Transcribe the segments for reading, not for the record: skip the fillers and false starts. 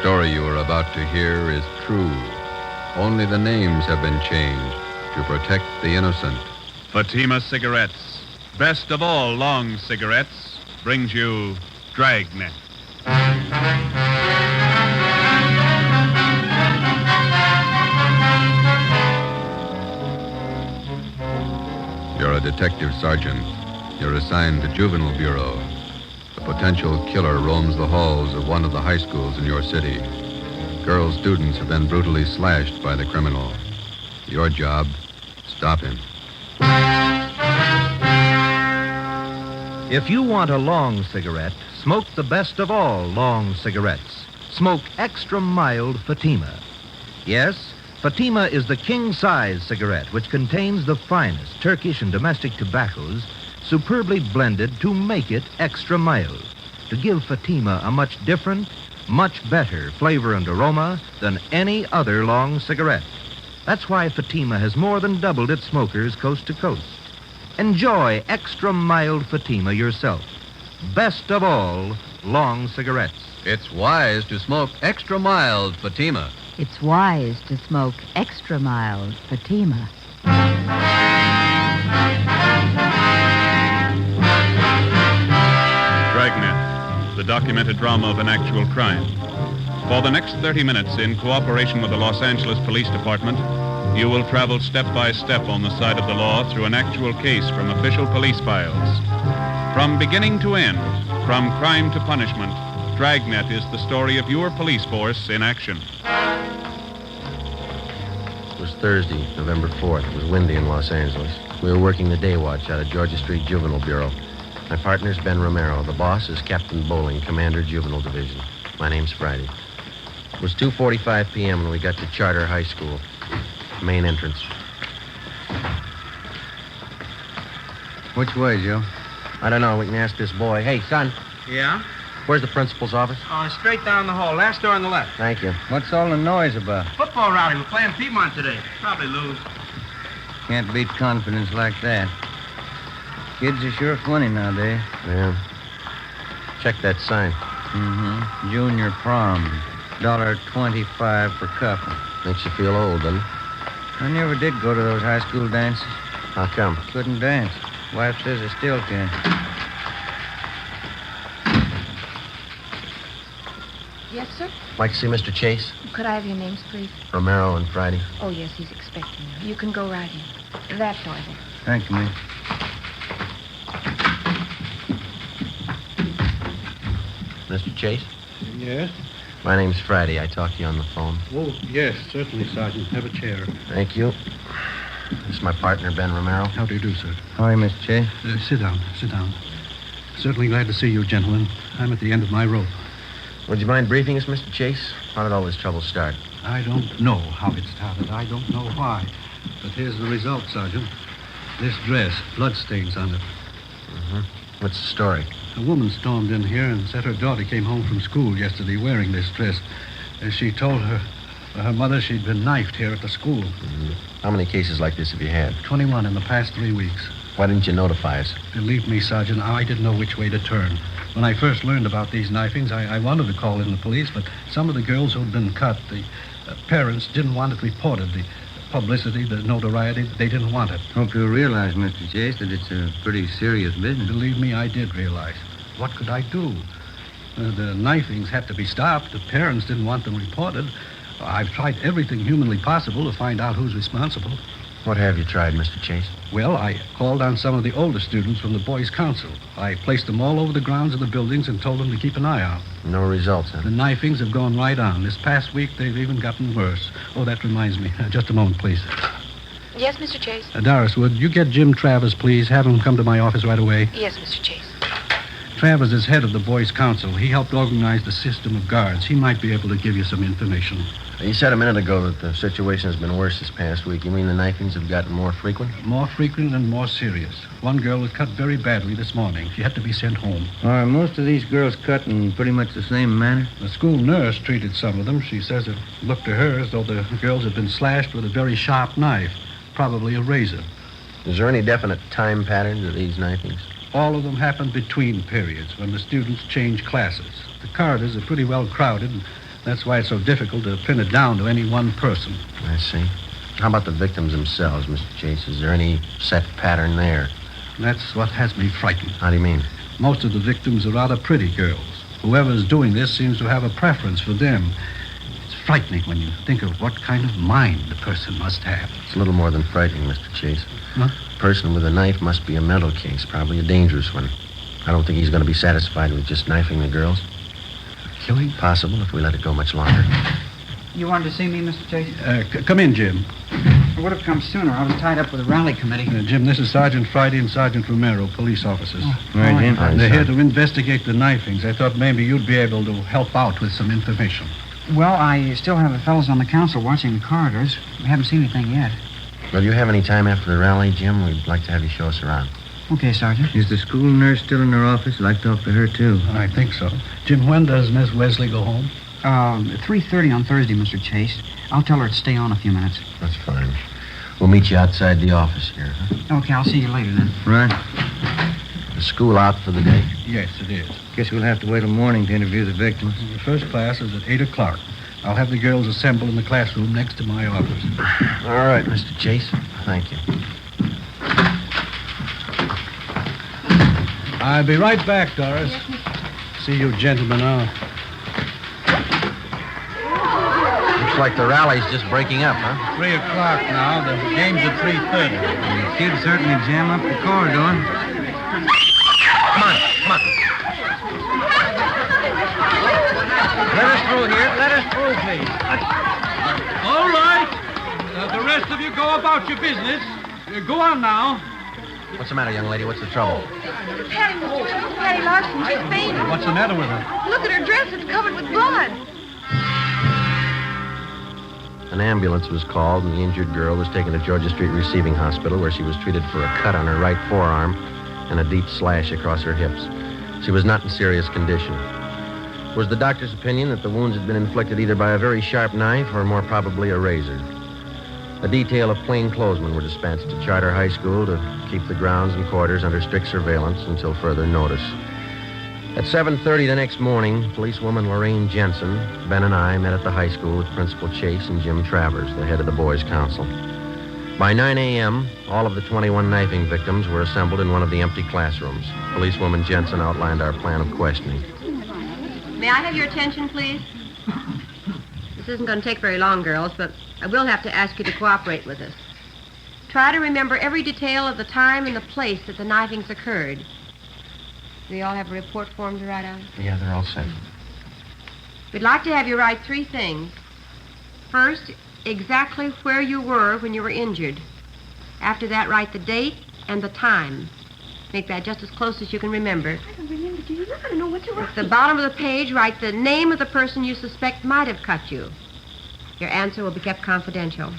story you are about to hear is true. Only the names have been changed to protect the innocent. Fatima Cigarettes, best of all long cigarettes, brings you Dragnet. You're a detective sergeant. You're assigned to Juvenile Bureau. A potential killer roams the halls of one of the high schools in your city. Girl students have been brutally slashed by the criminal. Your job, stop him. If you want a long cigarette, smoke the best of all long cigarettes. Smoke extra mild Fatima. Yes, Fatima is the king-size cigarette which contains the finest Turkish and domestic tobaccos superbly blended to make it extra mild, to give Fatima a much different, much better flavor and aroma than any other long cigarette. That's why Fatima has more than doubled its smokers coast to coast. Enjoy extra mild Fatima yourself. Best of all long cigarettes. It's wise to smoke extra mild Fatima. It's wise to smoke extra mild Fatima. Dragnet, the documented drama of an actual crime. For the next 30 minutes, in cooperation with the Los Angeles Police Department, you will travel step by step on the side of the law through an actual case from official police files. From beginning to end, from crime to punishment, Dragnet is the story of your police force in action. It was Thursday, November 4th. It was windy in Los Angeles. We were working the day watch out of Georgia Street Juvenile Bureau. My partner's Ben Romero. The boss is Captain Bowling, Commander Juvenile Division. My name's Friday. It was 2:45 p.m. when we got to Charter High School. Main entrance. Which way, Joe? I don't know. We can ask this boy. Hey, son, Yeah? where's the principal's office? Straight down the hall. Last door on the left. Thank you. What's all the noise about? Football rally. We're playing Piedmont today. Probably lose. Can't beat confidence like that. Kids are sure funny nowadays. Yeah. Check that sign. Mm-hmm. Junior prom. $1.25 for couple. Makes you feel old, doesn't it? I never did go to those high school dances. How come? Couldn't dance. Wife says I still can. Yes, sir? Like to see Mr. Chase? Could I have your names, please? Romero and Friday. Oh, yes, he's expecting you. You can go right in. That door there. Thank you, miss. Mr. Chase? Yes? My name's Friday. I talked to you on the phone. Oh, yes, certainly, Sergeant. Have a chair. Thank you. This is my partner, Ben Romero. How do you do, sir? How are you, Mr. Chase? Sit down, sit down. Certainly glad to see you, gentlemen. I'm at the end of my rope. Would you mind briefing us, Mr. Chase? How did all this trouble start? I don't know how it started. I don't know why. But here's the result, Sergeant. This dress, bloodstains on it. Mm-hmm. What's the story? A woman stormed in here and said her daughter came home from school yesterday wearing this dress. She told her mother she'd been knifed here at the school. Mm-hmm. How many cases like this have you had? 21 in the past 3 weeks. Why didn't you notify us? Believe me, Sergeant, I didn't know which way to turn. When I first learned about these knifings, I wanted to call in the police, but some of the girls who'd been cut, the parents didn't want it reported. The publicity, the notoriety, they didn't want it. Hope you realize, Mr. Chase, that it's a pretty serious business. Believe me, I did realize. What could I do? The knifings had to be stopped. The parents didn't want them reported. I've tried everything humanly possible to find out who's responsible. What have you tried, Mr. Chase? Well, I called on some of the older students from the Boys' Council. I placed them all over the grounds of the buildings and told them to keep an eye out. No results, huh? The knifings have gone right on. This past week, they've even gotten worse. Oh, that reminds me. Just a moment, please. Yes, Mr. Chase? Doris, would you get Jim Travers, please? Have him come to my office right away. Yes, Mr. Chase. Travers is head of the Boys' Council. He helped organize the system of guards. He might be able to give you some information. You said a minute ago that the situation has been worse this past week. You mean the knifings have gotten more frequent? More frequent and more serious. One girl was cut very badly this morning. She had to be sent home. Are most of these girls cut in pretty much the same manner? The school nurse treated some of them. She says it looked to her as though the girls had been slashed with a very sharp knife, probably a razor. Is there any definite time pattern to these knifings? All of them happened between periods when the students changed classes. The corridors are pretty well crowded, and That's why it's so difficult to pin it down to any one person. I see. How about the victims themselves, Mr. Chase? Is there any set pattern there? That's what has me frightened. How do you mean? Most of the victims are rather pretty girls. Whoever's doing this seems to have a preference for them. It's frightening when you think of what kind of mind the person must have. It's a little more than frightening, Mr. Chase. Huh? The person with a knife must be a mental case, probably a dangerous one. I don't think he's going to be satisfied with just knifing the girls. Killing? Possible if we let it go much longer. You wanted to see me, Mr. Chase? Come in, Jim. I would have come sooner. I was tied up with a rally committee. Jim, this is Sergeant Friday and Sergeant Romero, police officers. Right, Jim. Hi, They're here Sergeant. to investigate the knifings. I thought maybe you'd be able to help out with some information. Well, I still have the fellows on the council watching the corridors. We haven't seen anything yet. Well, do you have any time after the rally, Jim? We'd like to have you show us around. Okay, Sergeant. Is the school nurse still in her office? I'd like to talk to her, too. I think so. Jim, when does Miss Wesley go home? 3:30 on Thursday, Mr. Chase. I'll tell her to stay on a few minutes. That's fine. We'll meet you outside the office here, huh? Okay, I'll see you later then. Right. The school out for the day? Yes, it is. Guess we'll have to wait till morning to interview the victims. The first class is at 8 o'clock. I'll have the girls assemble in the classroom next to my office. All right, Mr. Chase. Thank you. I'll be right back, Doris. See you gentlemen out. Looks like the rally's just breaking up, huh? 3 o'clock now. The game's at 3:30. The kids certainly jam up the corridor. Come on, come on. Let us through here. Let us through, please. All right. The rest of you go about your business. Go on now. What's the matter, young lady? What's the trouble? Patty Larson, she's fainted. What's the matter with her? Look at her dress. It's covered with blood. An ambulance was called, and the injured girl was taken to Georgia Street Receiving Hospital, where she was treated for a cut on her right forearm and a deep slash across her hips. She was not in serious condition. It was the doctor's opinion that the wounds had been inflicted either by a very sharp knife or more probably a razor. A detail of plainclothesmen were dispatched to Charter High School to keep the grounds and quarters under strict surveillance until further notice. At 7:30 the next morning, policewoman Lorraine Jensen, Ben and I met at the high school with Principal Chase and Jim Travers, the head of the boys' council. By 9 a.m., all of the 21 knifing victims were assembled in one of the empty classrooms. Policewoman Jensen outlined our plan of questioning. May I have your attention, please? This isn't going to take very long, girls, but I will have to ask you to cooperate with us. Try to remember every detail of the time and the place that the knifings occurred. Do you all have a report form to write out? Yeah, they're all set. We'd like to have you write 3 things. First, exactly where you were when you were injured. After that, write the date and the time. Make that just as close as you can remember. I don't remember. Do you not know what you were? At the bottom of the page, write the name of the person you suspect might have cut you. Your answer will be kept confidential.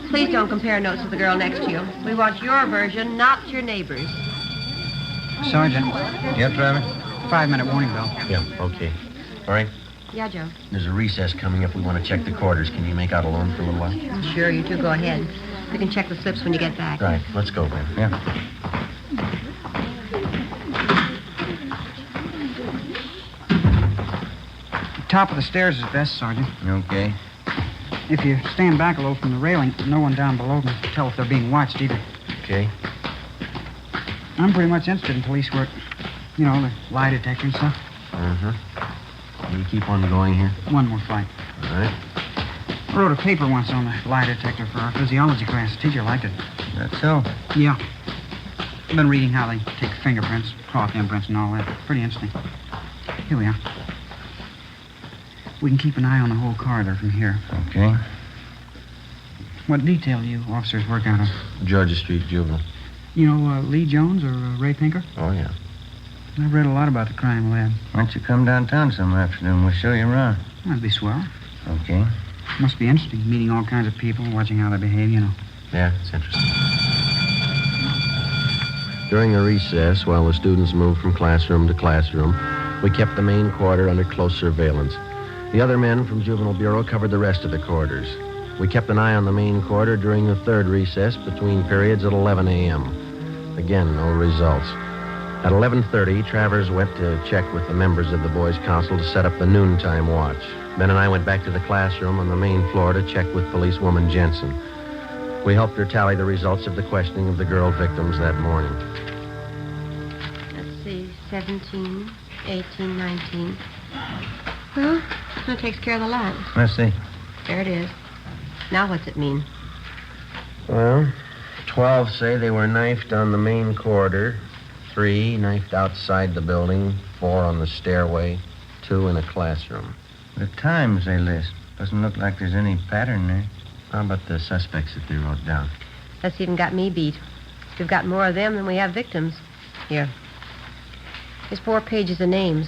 Please don't compare notes with the girl next to you. We want your version, not your neighbor's. Sergeant, Yep, Driver? 5-minute warning bell. Yeah, okay. All right, Yeah, Joe. there's a recess coming up. We want to check the quarters. Can you make out alone for a little while? Sure, you two go ahead. You can check the slips when you get back. Right, let's go, Ben. Yeah. Top of the stairs is best, Sergeant. Okay. If you stand back a little from the railing, no one down below can tell if they're being watched either. Okay. I'm pretty much interested in police work. You know, the lie detector and stuff. Uh-huh. Will you keep on going here? One more flight. All right. I wrote a paper once on the lie detector for our physiology class. The teacher liked it. That's so. Yeah. I've been reading how they take fingerprints, cloth imprints, and all that. Pretty interesting. Here we are. We can keep an eye on the whole corridor from here. Okay. What detail do you officers work out of? Georgia Street Juvenile. You know Lee Jones or Ray Pinker? Oh, yeah. I've read a lot about the crime lab. Why don't you come downtown some afternoon? We'll show you around. That'd be swell. Okay. Must be interesting, meeting all kinds of people, watching how they behave, you know. Yeah, it's interesting. During the recess, while the students moved from classroom to classroom, we kept the main quarter under close surveillance. The other men from Juvenile Bureau covered the rest of the quarters. We kept an eye on the main quarter during the third recess between periods at 11 a.m. Again, no results. At 11:30, Travers went to check with the members of the boys' council to set up the noontime watch. Ben and I went back to the classroom on the main floor to check with policewoman Jensen. We helped her tally the results of the questioning of the girl victims that morning. Let's see, 17, 18, 19. Well, that takes care of the lot. Let's see. There it is. Now what's it mean? Well, 12 say they were knifed on the main corridor, 3 knifed outside the building, 4 on the stairway, 2 in a classroom. The times they list. Doesn't look like there's any pattern there. How about the suspects that they wrote down? That's even got me beat. We've got more of them than we have victims. Here. There's 4 pages of names.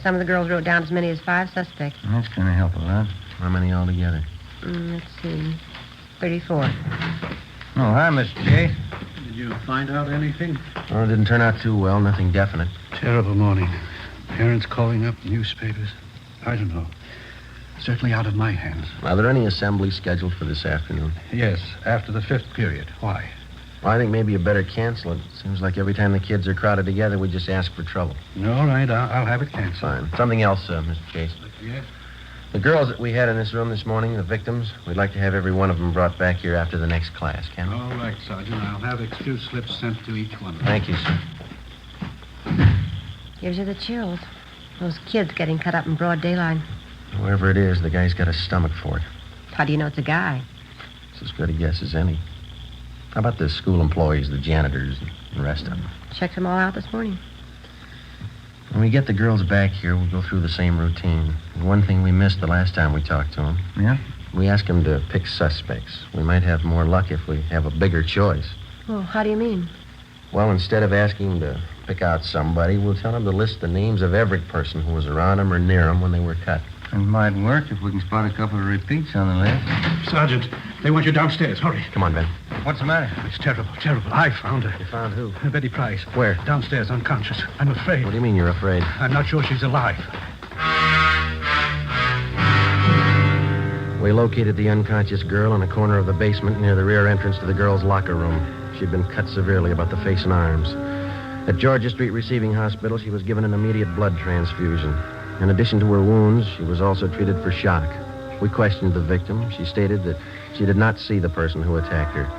Some of the girls wrote down as many as 5 suspects. That's going to help a lot. How many altogether? Let's see. 34. Oh, hi, Mr. Chase. Did you find out anything? Well, it didn't turn out too well. Nothing definite. Terrible morning. Parents calling up, newspapers. I don't know. Certainly out of my hands. Are there any assemblies scheduled for this afternoon? Yes, after the 5th period. Why? Well, I think maybe you better cancel it. Seems like every time the kids are crowded together, we just ask for trouble. All right, I'll have it canceled. Fine. Something else, Mr. Chase. Yes? The girls that we had in this room this morning, the victims, we'd like to have every one of them brought back here after the next class, can we? All right, Sergeant. I'll have excuse slips sent to each one. Thank you, sir. Gives you the chills. Those kids getting cut up in broad daylight. Whoever it is, the guy's got a stomach for it. How do you know it's a guy? It's as good a guess as any. How about the school employees, the janitors, and the rest of them? Checked them all out this morning. When we get the girls back here, we'll go through the same routine. And one thing we missed the last time we talked to them. Yeah? We asked them to pick suspects. We might have more luck if we have a bigger choice. Well, how do you mean? Well, instead of asking them to pick out somebody, we'll tell them to list the names of every person who was around them or near them when they were cut. It might work if we can spot a couple of repeats on the list. Sergeant, they want you downstairs. Hurry. Come on, Ben. What's the matter? It's terrible, terrible. I found her. You found who? Betty Price. Where? Downstairs, unconscious. I'm afraid. What do you mean you're afraid? I'm not sure she's alive. We located the unconscious girl in a corner of the basement near the rear entrance to the girls' locker room. She'd been cut severely about the face and arms. At Georgia Street Receiving Hospital, she was given an immediate blood transfusion. In addition to her wounds, she was also treated for shock. We questioned the victim. She stated that she did not see the person who attacked her.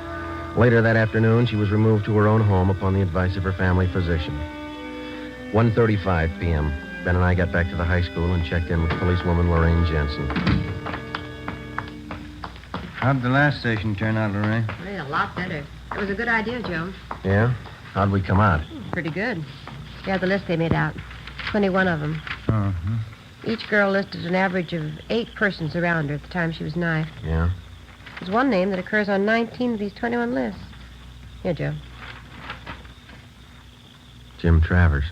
Later that afternoon, she was removed to her own home upon the advice of her family physician. 1:35 p.m. Ben and I got back to the high school and checked in with policewoman Lorraine Jensen. How'd the last station turn out, Lorraine? Well, a lot better. It was a good idea, Joe. Yeah? How'd we come out? Pretty good. Yeah, the list they made out. 21 of them. Uh-huh. Each girl listed an average of 8 persons around her at the time she was knifed. Yeah? There's one name that occurs on 19 of these 21 lists. Here, Joe. Jim Travers.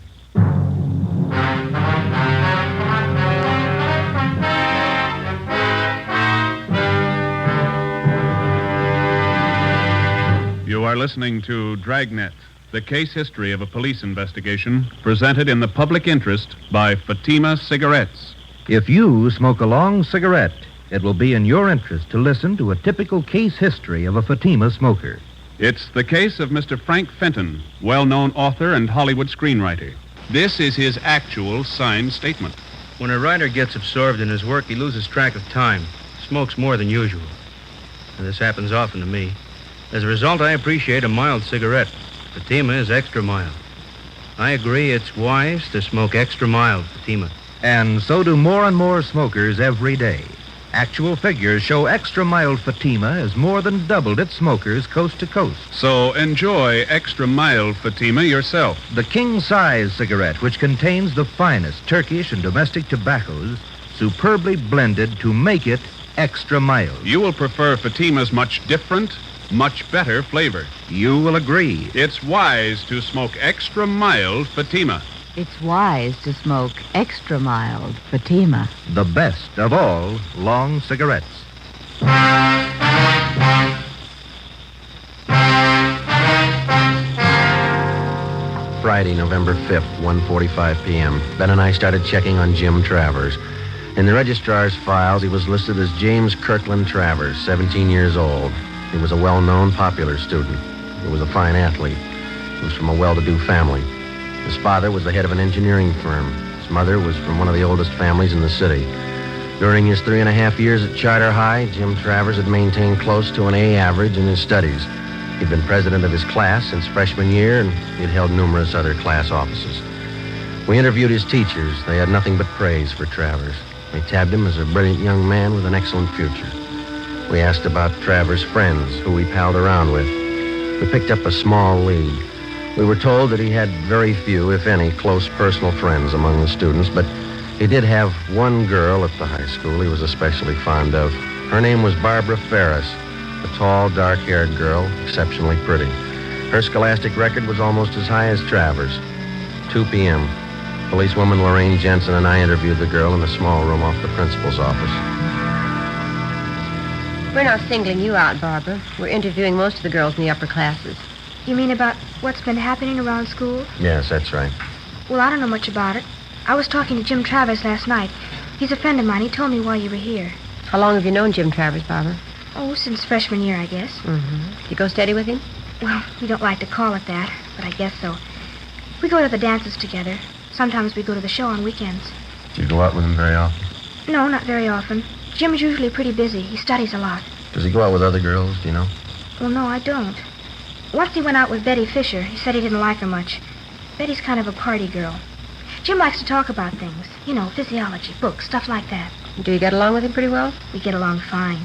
You are listening to Dragnet, the case history of a police investigation presented in the public interest by Fatima Cigarettes. If you smoke a long cigarette, it will be in your interest to listen to a typical case history of a Fatima smoker. It's the case of Mr. Frank Fenton, well-known author and Hollywood screenwriter. This is his actual signed statement. When a writer gets absorbed in his work, he loses track of time, smokes more than usual. And this happens often to me. As a result, I appreciate a mild cigarette. Fatima is extra mild. I agree it's wise to smoke extra mild Fatima. And so do more and more smokers every day. Actual figures show extra mild Fatima has more than doubled its smokers coast to coast. So enjoy extra mild Fatima yourself. The king-size cigarette, which contains the finest Turkish and domestic tobaccos, superbly blended to make it extra mild. You will prefer Fatima's much different, much better flavor. You will agree. It's wise to smoke extra mild Fatima. It's wise to smoke extra mild Fatima. The best of all long cigarettes. Friday, November 5th, 1:45 p.m. Ben and I started checking on Jim Travers. In the registrar's files, he was listed as James Kirkland Travers, 17 years old. He was a well-known, popular student. He was a fine athlete. He was from a well-to-do family. His father was the head of an engineering firm. His mother was from one of the oldest families in the city. During his 3.5 years at Charter High, Jim Travers had maintained close to an A average in his studies. He'd been president of his class since freshman year, and he'd held numerous other class offices. We interviewed his teachers. They had nothing but praise for Travers. They tabbed him as a brilliant young man with an excellent future. We asked about Travers' friends, who he palled around with. We picked up a small lead. We were told that he had very few, if any, close personal friends among the students, but he did have one girl at the high school he was especially fond of. Her name was Barbara Ferris, a tall, dark-haired girl, exceptionally pretty. Her scholastic record was almost as high as Travers. 2 p.m. Policewoman Lorraine Jensen and I interviewed the girl in a small room off the principal's office. We're not singling you out, Barbara. We're interviewing most of the girls in the upper classes. You mean about what's been happening around school? Yes, that's right. Well, I don't know much about it. I was talking to Jim Travers last night. He's a friend of mine. He told me why you were here. How long have you known Jim Travers, Barbara? Oh, since freshman year, I guess. Mm-hmm. You go steady with him? Well, we don't like to call it that, but I guess so. We go to the dances together. Sometimes we go to the show on weekends. Do you go out with him very often? No, not very often. Jim's usually pretty busy. He studies a lot. Does he go out with other girls, do you know? Well, no, I don't. Once he went out with Betty Fisher. He said he didn't like her much. Betty's kind of a party girl. Jim likes to talk about things. You know, physiology, books, stuff like that. Do you get along with him pretty well? We get along fine.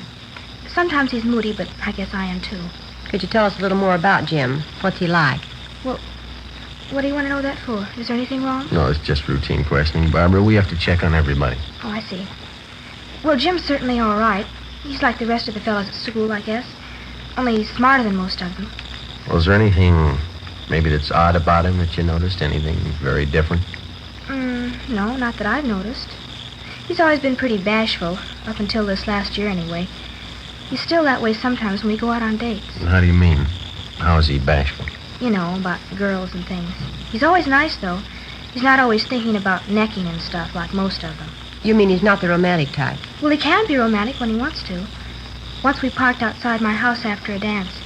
Sometimes he's moody, but I guess I am too. Could you tell us a little more about Jim? What's he like? Well, what do you want to know that for? Is there anything wrong? No, it's just routine questioning, Barbara. We have to check on everybody. Oh, I see. Well, Jim's certainly all right. He's like the rest of the fellows at school, I guess. Only he's smarter than most of them. Well, is there anything maybe that's odd about him that you noticed? Anything very different? No, not that I've noticed. He's always been pretty bashful, up until this last year anyway. He's still that way sometimes when we go out on dates. How do you mean? How is he bashful? You know, about girls and things. He's always nice, though. He's not always thinking about necking and stuff like most of them. You mean he's not the romantic type? Well, he can be romantic when he wants to. Once we parked outside my house after a dance.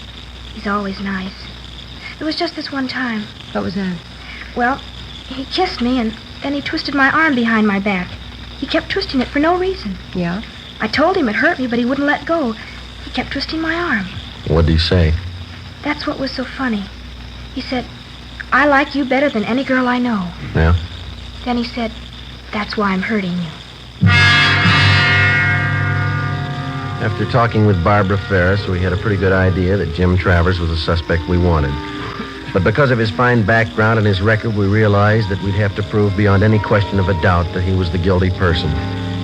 He's always nice. It was just this one time. What was that? Well, he kissed me, and then he twisted my arm behind my back. He kept twisting it for no reason. Yeah? I told him it hurt me, but he wouldn't let go. He kept twisting my arm. What'd he say? That's what was so funny. He said, "I like you better than any girl I know." Yeah? Then he said, "That's why I'm hurting you." After talking with Barbara Ferris, we had a pretty good idea that Jim Travers was the suspect we wanted. But because of his fine background and his record, we realized that we'd have to prove beyond any question of a doubt that he was the guilty person.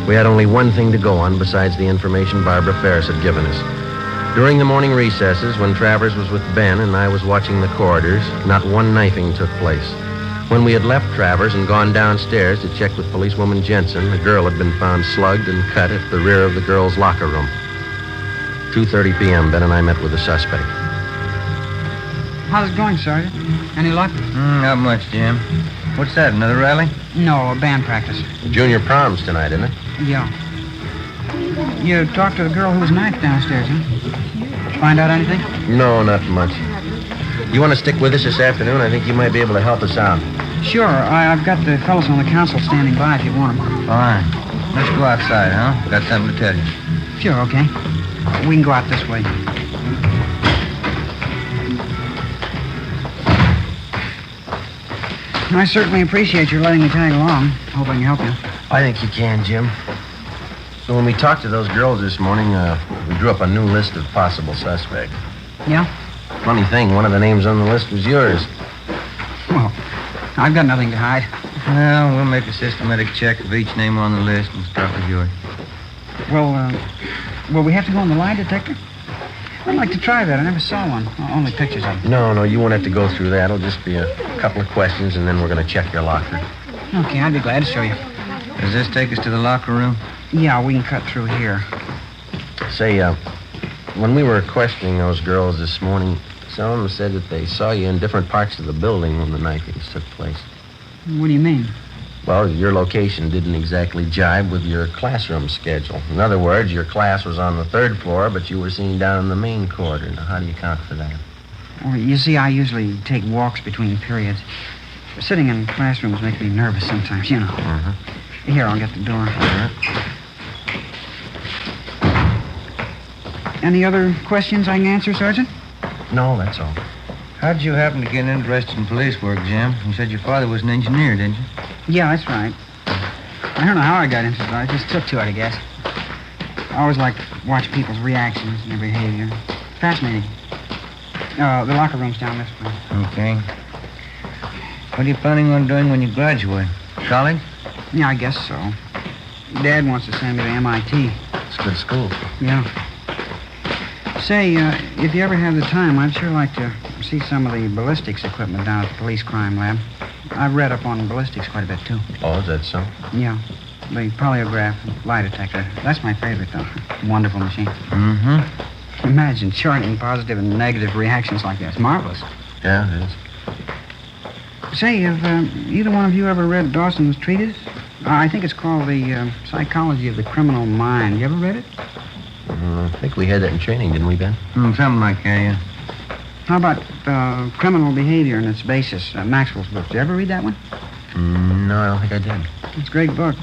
We had only one thing to go on besides the information Barbara Ferris had given us. During the morning recesses, when Travers was with Ben and I was watching the corridors, not one knifing took place. When we had left Travers and gone downstairs to check with policewoman Jensen, a girl had been found slugged and cut at the rear of the girls' locker room. 2:30 p.m., Ben and I met with the suspect. How's it going, Sergeant? Any luck? Not much, Jim. What's that, another rally? No, a band practice. Junior prom's tonight, isn't it? Yeah. You talked to the girl who was knifed downstairs, huh? Find out anything? No, not much. You want to stick with us this afternoon? I think you might be able to help us out. Sure. I've got the fellows on the council standing by if you want them. Fine. Let's go outside, huh? Got something to tell you. Sure, okay. We can go out this way. I certainly appreciate your letting me tag along. Hope I can help you. I think you can, Jim. So when we talked to those girls this morning, we drew up a new list of possible suspects. Yeah? Funny thing, one of the names on the list was yours. Well, I've got nothing to hide. Well, we'll make a systematic check of each name on the list and start with yours. Well, will we have to go on the lie detector? I'd like to try that. I never saw one. Only pictures of it. No, you won't have to go through that. It'll just be a couple of questions, and then we're going to check your locker. Okay, I'd be glad to show you. Does this take us to the locker room? Yeah, we can cut through here. Say, when we were questioning those girls this morning, some of them said that they saw you in different parts of the building when the knifings took place. What do you mean? Well, your location didn't exactly jibe with your classroom schedule. In other words, your class was on the 3rd floor, but you were seen down in the main corridor. Now, how do you account for that? Well, you see, I usually take walks between periods. Sitting in classrooms makes me nervous sometimes, you know. Mm-hmm. Here, I'll get the door. All right. Any other questions I can answer, Sergeant? No, that's all. How'd you happen to get interested in police work, Jim? You said your father was an engineer, didn't you? Yeah, that's right. I don't know how I got interested. I just took to it, I guess. I always liked to watch people's reactions and their behavior. Fascinating. The locker room's down this way. Okay. What are you planning on doing when you graduate? College? Yeah, I guess so. Dad wants to send me to MIT. It's a good school. Yeah. Say, if you ever have the time, I'd sure like to see some of the ballistics equipment down at the police crime lab. I've read up on ballistics quite a bit, too. Oh, is that so? Yeah. The polygraph and lie detector. That's my favorite, though. Wonderful machine. Mm-hmm. Imagine charting positive and negative reactions like that. It's marvelous. Yeah, it is. Say, have either one of you ever read Dawson's treatise? I think it's called The Psychology of the Criminal Mind. You ever read it? I think we had that in training, didn't we, Ben? Something like that, yeah. How about Criminal Behavior and Its Basis, Maxwell's book? Did you ever read that one? No, I don't think I did. It's a great book.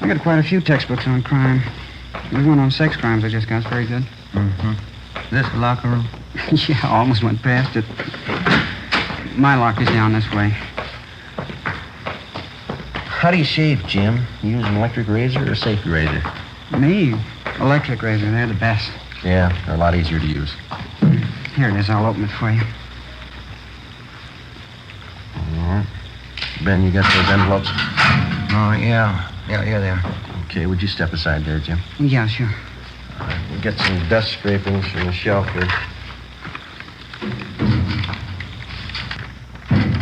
I got quite a few textbooks on crime. There's one on sex crimes I just got. It's very good. Mm-hmm. This the locker room? Yeah, I almost went past it. My lock is down this way. How do you shave, Jim? You use an electric razor or a safety razor? Me? Electric razor. They're the best. Yeah, they're a lot easier to use. Here it is. I'll open it for you. All right. Ben, you got those envelopes? Oh, yeah. Yeah, they are. Okay, would you step aside there, Jim? Yeah, sure. All right, we'll get some dust scrapings from the shelf here.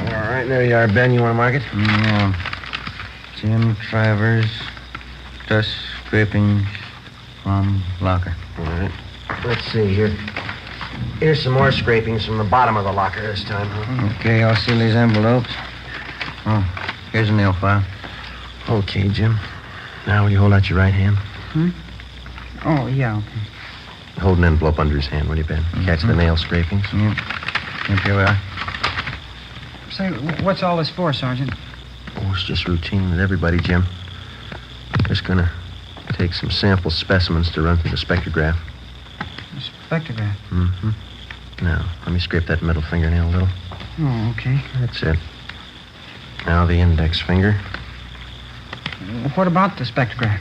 All right, there you are, Ben. You want to mark it? Yeah. Jim Travers, dust scrapings from locker. All right. Let's see here. Here's some more scrapings from the bottom of the locker this time, huh? Okay, I'll seal these envelopes. Oh, here's a nail file. Okay, Jim. Now, will you hold out your right hand? Oh, yeah, okay. Hold an envelope under his hand, will you, Ben? Catch the nail scrapings? Yep, here we are. Say, what's all this for, Sergeant? Oh, it's just routine with everybody, Jim. Just gonna take some sample specimens to run through the spectrograph. The spectrograph? Mm-hmm. Now, let me scrape that middle fingernail a little. Oh, okay. That's it. Now the index finger. What about the spectrograph?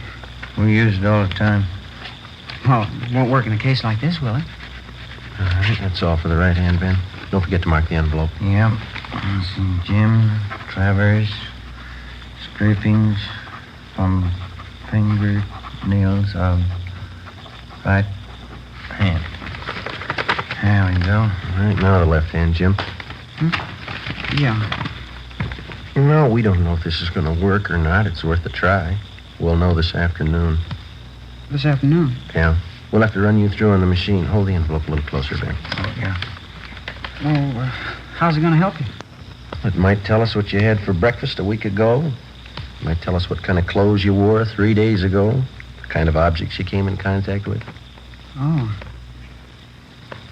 We use it all the time. Well, it won't work in a case like this, will it? All right, that's all for the right hand, Ben. Don't forget to mark the envelope. Yep. Let's see, Jim Travers, scrapings from fingernails of right hand. There we go. All right, now the left hand, Jim. Yeah. No, we don't know if this is going to work or not. It's worth a try. We'll know this afternoon. This afternoon? Yeah. We'll have to run you through on the machine. Hold the envelope a little closer, Ben. Oh, yeah. Well, how's it going to help you? It might tell us what you had for breakfast a week ago. It might tell us what kind of clothes you wore 3 days ago. The kind of objects you came in contact with. Oh.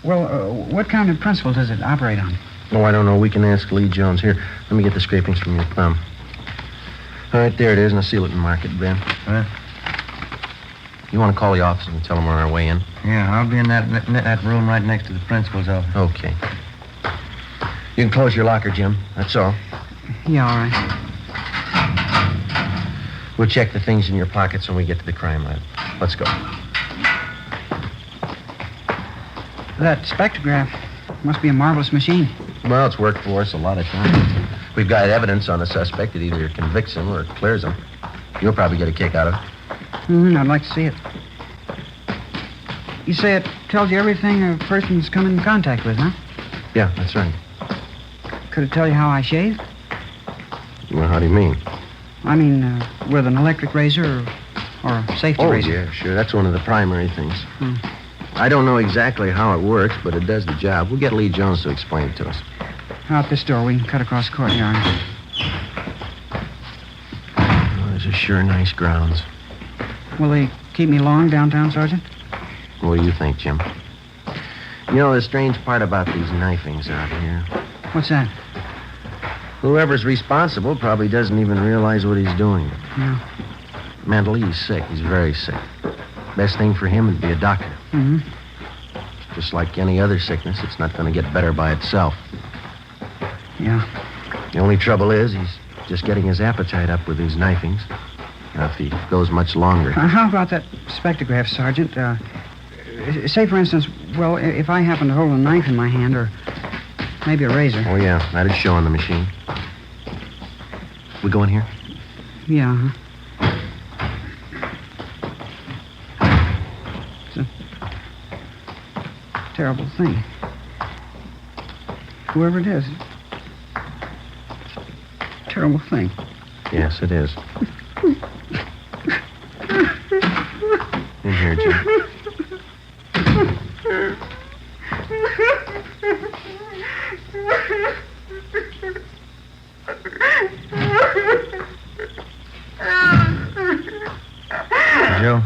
Well, what kind of principle does it operate on? Oh, I don't know. We can ask Lee Jones. Here, let me get the scrapings from your thumb. All right, there it is. Now seal it and mark it, Ben. Huh? You want to call the office and tell them we're on our way in? Yeah, I'll be in that room right next to the principal's office. Okay. You can close your locker, Jim. That's all. Yeah, all right. We'll check the things in your pockets when we get to the crime lab. Let's go. That spectrograph must be a marvelous machine. Well, it's worked for us a lot of times. We've got evidence on a suspect that either convicts him or it clears him. You'll probably get a kick out of it. I'd like to see it. You say it tells you everything a person's come in contact with, huh? Yeah, that's right. Could it tell you how I shave? Well, how do you mean? I mean, with an electric razor or a safety razor. Oh, yeah, sure. That's one of the primary things. I don't know exactly how it works, but it does the job. We'll get Lee Jones to explain it to us. Out this door. We can cut across the courtyard. Oh, these are sure nice grounds. Will they keep me long downtown, Sergeant? What do you think, Jim? You know, the strange part about these knifings out here. What's that? Whoever's responsible probably doesn't even realize what he's doing. Yeah. Mentally, he's sick. He's very sick. Best thing for him would be a doctor. Mm-hmm. Just like any other sickness, it's not going to get better by itself. Yeah. The only trouble is he's just getting his appetite up with these knifings. Now, if he goes much longer... How about that spectrograph, Sergeant? Say, for instance, well, if I happen to hold a knife in my hand or maybe a razor. Oh, yeah, that'd show on the machine. We go in here? Yeah. It's a terrible thing. Whoever it is. Terrible thing. Yes, it is. In here, Jim. Joe,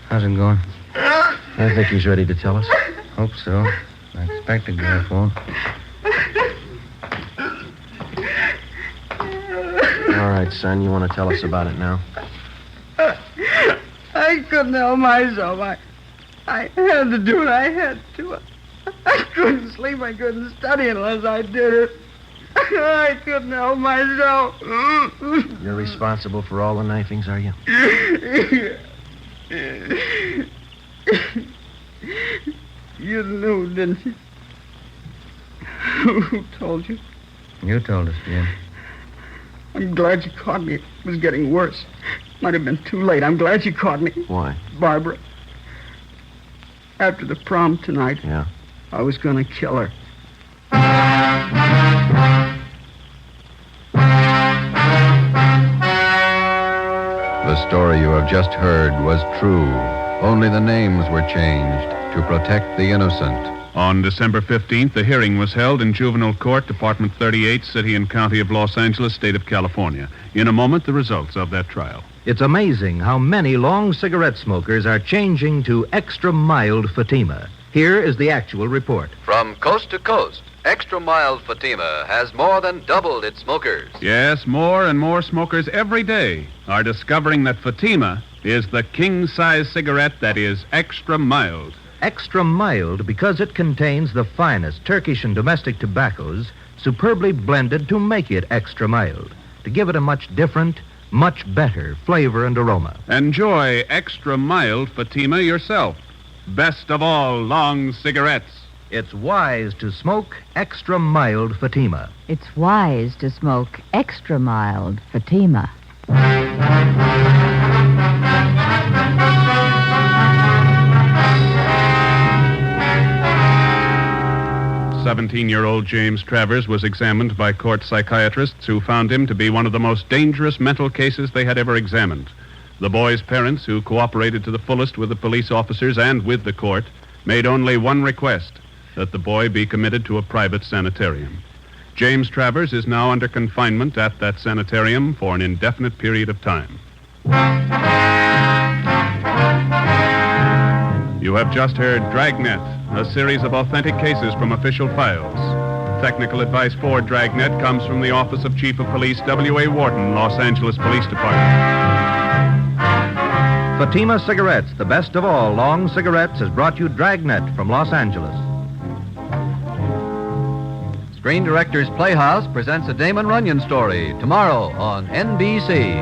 how's it going? I think he's ready to tell us. Hope so. I expect the graph won't. All right, son, you want to tell us about it now? I couldn't help myself. I had to do what I had to. I couldn't sleep. I couldn't study unless I did it. I couldn't help myself. You're responsible for all the knifings, are you? You knew, didn't you? Who told you? You told us, Jim. I'm glad you caught me. It was getting worse. Might have been too late. I'm glad you caught me. Why? Barbara. After the prom tonight, Yeah. I was going to kill her. The story you have just heard was true. Only the names were changed to protect the innocent. On December 15th, the hearing was held in Juvenile Court, Department 38, City and County of Los Angeles, State of California. In a moment, the results of that trial. It's amazing how many long cigarette smokers are changing to extra mild Fatima. Here is the actual report. From coast to coast, Extra Mild Fatima has more than doubled its smokers. Yes, more and more smokers every day are discovering that Fatima is the king-size cigarette that is extra mild. Extra mild because it contains the finest Turkish and domestic tobaccos superbly blended to make it extra mild, to give it a much different, much better flavor and aroma. Enjoy extra mild Fatima yourself. Best of all long cigarettes. It's wise to smoke extra mild Fatima. It's wise to smoke extra mild Fatima. 17-year-old James Travers was examined by court psychiatrists who found him to be one of the most dangerous mental cases they had ever examined. The boy's parents, who cooperated to the fullest with the police officers and with the court, made only one request, that the boy be committed to a private sanitarium. James Travers is now under confinement at that sanitarium for an indefinite period of time. You have just heard Dragnet, a series of authentic cases from official files. Technical advice for Dragnet comes from the Office of Chief of Police W.A. Wharton, Los Angeles Police Department. Fatima Cigarettes, the best of all long cigarettes, has brought you Dragnet from Los Angeles. Screen Directors Playhouse presents a Damon Runyon story tomorrow on NBC.